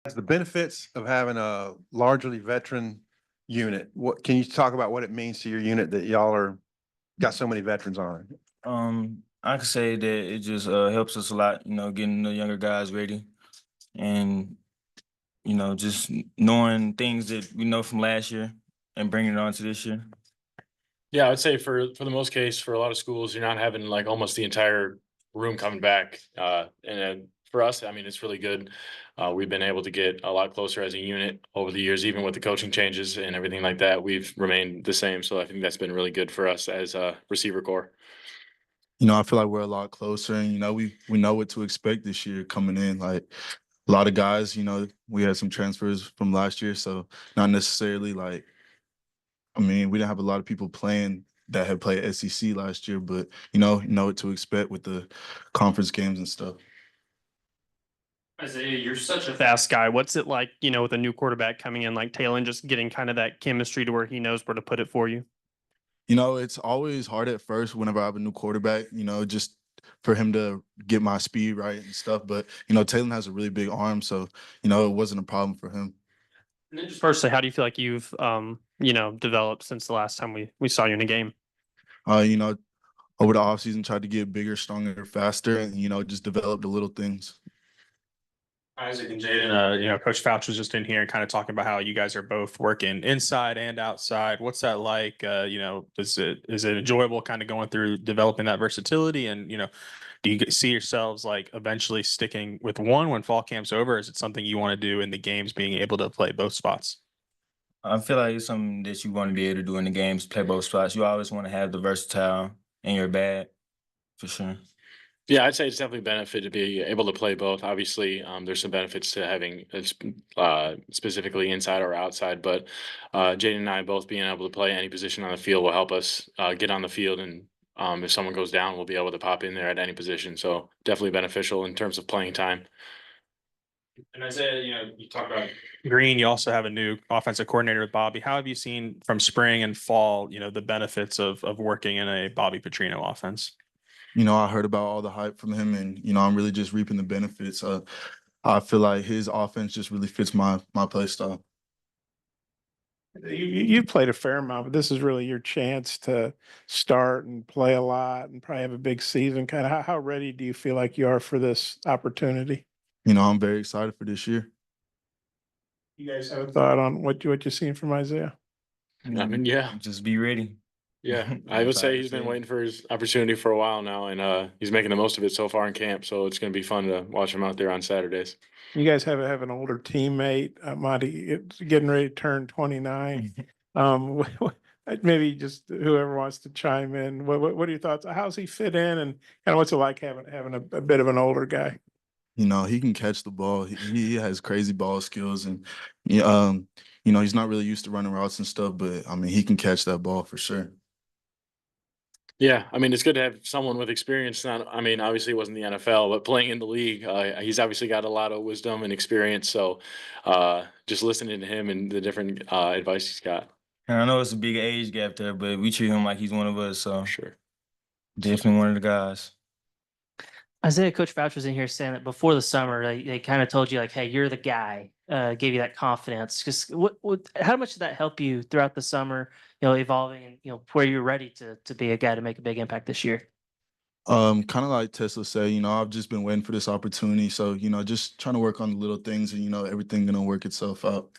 The benefits of having a largely veteran unit. What can you talk about what it means to your unit that y'all are got so many veterans on it? I could say that it just helps us a lot, getting the younger guys ready and just knowing things that we know from last year and bringing it on to this year. Yeah, I would say for the most case, for a lot of schools, you're not having like almost the entire room coming back. And for us, I mean, it's really good. We've been able to get a lot closer as a unit over the years, even with the coaching changes and everything like that. We've remained the same, so I think that's been really good for us as a receiver core. I feel like we're a lot closer, and we know what to expect this year coming in. Like a lot of guys, we had some transfers from last year, so not necessarily like. I mean, we didn't have a lot of people playing that had played SEC last year, but know what to expect with the conference games and stuff. Isaiah, you're such a fast guy. What's it like, with a new quarterback coming in like Taylor and just getting kind of that chemistry to where he knows where to put it for you? It's always hard at first whenever I have a new quarterback, just for him to get my speed right and stuff. But, Taylor has a really big arm, so, it wasn't a problem for him. And then just personally, how do you feel like you've, developed since the last time we saw you in a game? Over the offseason, tried to get bigger, stronger, faster, and, just develop the little things. Isaac and Jaedon, Coach Fouch was just in here and kind of talking about how you guys are both working inside and outside. What's that like? Is it enjoyable kind of going through developing that versatility? And, do you see yourselves like eventually sticking with one when fall camp's over? Is it something you want to do in the games, being able to play both spots? I feel like it's something that you want to be able to do in the games, play both spots. You always want to have the versatile in your bag, for sure. Yeah, I'd say it's definitely a benefit to be able to play both. Obviously, there's some benefits to having specifically inside or outside, but Jaden and I both being able to play any position on the field will help us get on the field. And if someone goes down, we'll be able to pop in there at any position. So definitely beneficial in terms of playing time. And Isaiah, you talk about Green. You also have a new offensive coordinator with Bobby. How have you seen from spring and fall, the benefits of working in a Bobby Petrino offense? I heard about all the hype from him, and I'm really just reaping the benefits. I feel like his offense just really fits my play style. You played a fair amount, but this is really your chance to start and play a lot and probably have a big season. Kind of how ready do you feel like you are for this opportunity? I'm very excited for this year. You guys have a thought on what you've seen from Isaiah? I mean, yeah, Just be ready. yeah. I would say he's been waiting for his opportunity for a while now, and he's making the most of it so far in camp. So it's going to be fun to watch him out there on Saturdays. You guys have an older teammate, Monty, getting ready to turn 29. Maybe just whoever wants to chime in. What are your thoughts? How's he fit in, and kind of what's it like having a bit of an older guy? He can catch the ball. He has crazy ball skills, and he's not really used to running routes and stuff. But I mean, he can catch that ball for sure. Yeah, I mean, it's good to have someone with experience. Not, I mean, obviously, it wasn't the NFL, but playing in the league, he's obviously got a lot of wisdom and experience. So, just listening to him and the different advice he's got. And I know it's a big age gap there, but we treat him like he's one of us. So Sure. definitely one of the guys. Isaiah, Coach Fouch was in here saying that before the summer, they kind of told you like, "Hey, you're the guy." Gave you that confidence. Just how much did that help you throughout the summer? Evolving and where you're ready to be a guy to make a big impact this year. Kind of like TeSlaa said, I've just been waiting for this opportunity. So, just trying to work on the little things, and everything gonna work itself out.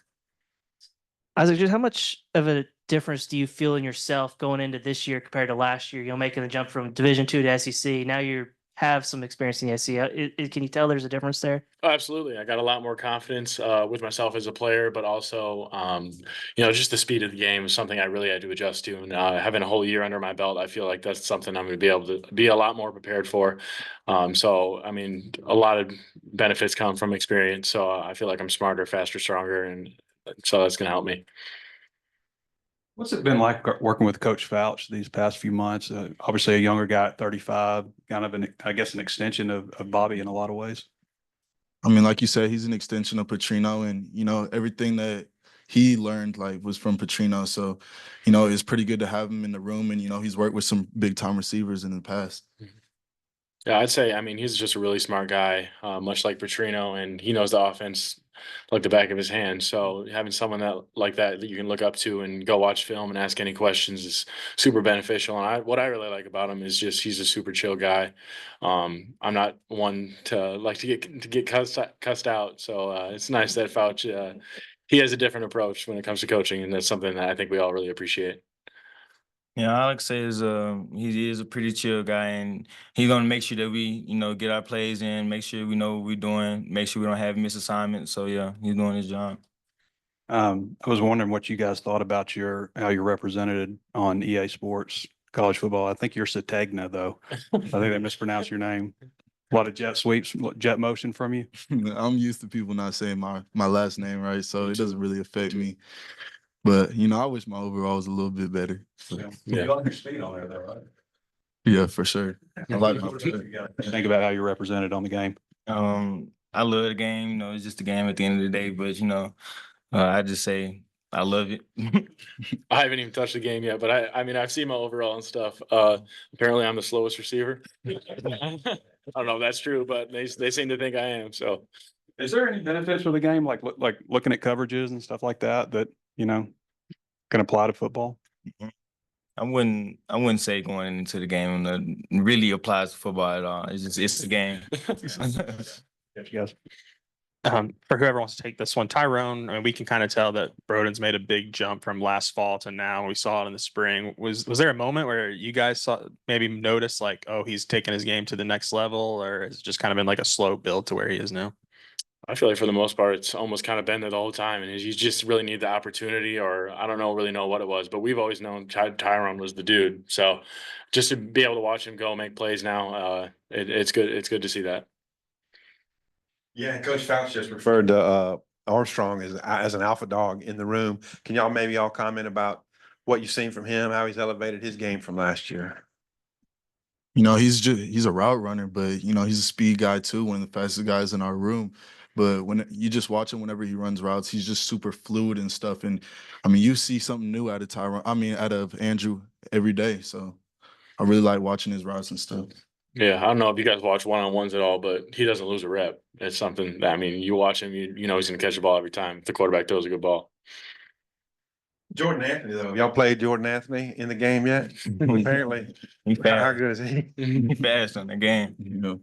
Isaac, just how much of a difference do you feel in yourself going into this year compared to last year? Making the jump from Division II to SEC. Now you have some experience in the SEC. Can you tell there's a difference there? Oh, absolutely. I got a lot more confidence with myself as a player, but also, just the speed of the game is something I really had to adjust to. And having a whole year under my belt, I feel like that's something I'm going to be able to be a lot more prepared for. So, I mean, a lot of benefits come from experience. So I feel like I'm smarter, faster, stronger, and so that's going to help me. What's it been like working with Coach Fouch these past few months? Obviously, a younger guy at 35, kind of an extension of Bobby in a lot of ways. I mean, like you said, he's an extension of Petrino, and everything that he learned was from Petrino. So, it's pretty good to have him in the room, and he's worked with some big time receivers in the past. Yeah, I'd say, I mean, he's just a really smart guy, much like Petrino, and he knows the offense like the back of his hand. So having someone that you can look up to and go watch film and ask any questions is super beneficial. And what I really like about him is just he's a super chill guy. I'm not one to like to get cussed out, so it's nice that Fouch he has a different approach when it comes to coaching, and that's something that I think we all really appreciate. Yeah, Alex says he is a pretty chill guy, and he's gonna make sure that we, get our plays in, make sure we know what we're doing, make sure we don't have misassignments. So yeah, he's doing his job. I was wondering what you guys thought about how you're represented on EA Sports college football. I think you're Sategna, though. I think they mispronounced your name. A lot of jet sweeps, jet motion from you. I'm used to people not saying my last name right, so it doesn't really affect me. But I wish my overall was a little bit better. So, Yeah. You like your speed on there, though, right? yeah, for sure. I like my Think about how you're represented on the game. I love the game. It's just a game at the end of the day. But I just say I love it. I haven't even touched the game yet, but I mean I've seen my overall and stuff. Apparently I'm the slowest receiver. I don't know if that's true, but they seem to think I am. So Is there any benefits for the game, like looking at coverages and stuff like that can apply to football? I wouldn't say going into the game really applies to football at all. It's a game. Yes. For whoever wants to take this one, Tyrone, I mean, we can kind of tell that Broden's made a big jump from last fall to now. We saw it in the spring. Was there a moment where you guys maybe noticed like, oh, he's taking his game to the next level, or has it just kind of been like a slow build to where he is now? I feel like for the most part, it's almost kind of been there the whole time, and you just really need the opportunity, or I don't really know what it was, but we've always known Tyrone was the dude. So just to be able to watch him go make plays now, it's good. It's good to see that. Yeah, Coach Fouch just referred to Armstrong as an alpha dog in the room. Can y'all maybe all comment about what you've seen from him, how he's elevated his game from last year? He's a route runner, but he's a speed guy too, one of the fastest guys in our room. But when you just watch him whenever he runs routes, he's just super fluid and stuff. And I mean, you see something new out of Andrew every day. So I really like watching his routes and stuff. Yeah, I don't know if you guys watch one-on-ones at all, but he doesn't lose a rep. It's something that, I mean, you watch him, you know he's going to catch the ball every time. If the quarterback throws a good ball. Jordan Anthony, though, y'all played Jordan Anthony in the game yet? Apparently, He's how fast. good is he? He's fast on the game.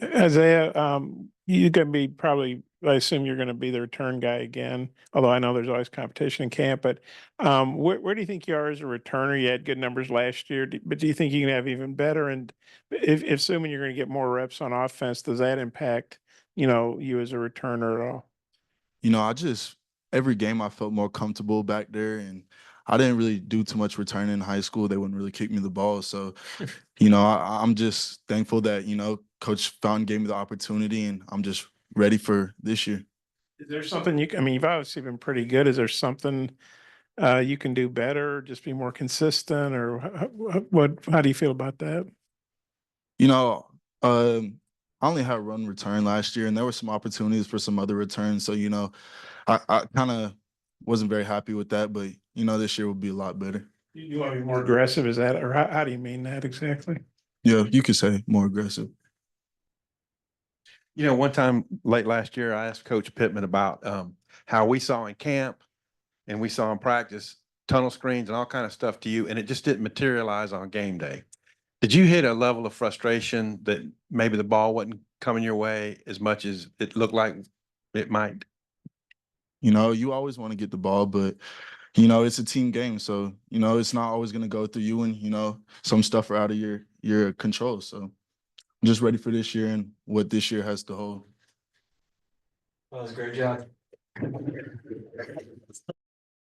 Isaiah, you can be probably, I assume you're going to be the return guy again, although I know there's always competition in camp, but where do you think you are as a returner? You had good numbers last year, but do you think you can have even better? And if assuming you're going to get more reps on offense, does that impact, you as a returner at all? Every game I felt more comfortable back there, and I didn't really do too much returning in high school. They wouldn't really kick me the ball. So, I'm just thankful that, Coach Fountain gave me the opportunity, and I'm just ready for this year. Is there something you've obviously been pretty good. Is there something you can do better, just be more consistent, or how do you feel about that? I only had one return last year, and there were some opportunities for some other returns. So, I kind of wasn't very happy with that, but, this year will be a lot better. You want to be more aggressive, is that, or how do you mean that exactly? Yeah, you could say more aggressive. One time late last year, I asked Coach Pittman about how we saw in camp and we saw in practice tunnel screens and all kind of stuff to you, and it just didn't materialize on game day. Did you hit a level of frustration that maybe the ball wasn't coming your way as much as it looked like it might? You always want to get the ball, but, it's a team game. So, it's not always going to go through you, and, some stuff are out of your control. So I'm just ready for this year and what this year has to hold. That was a great job.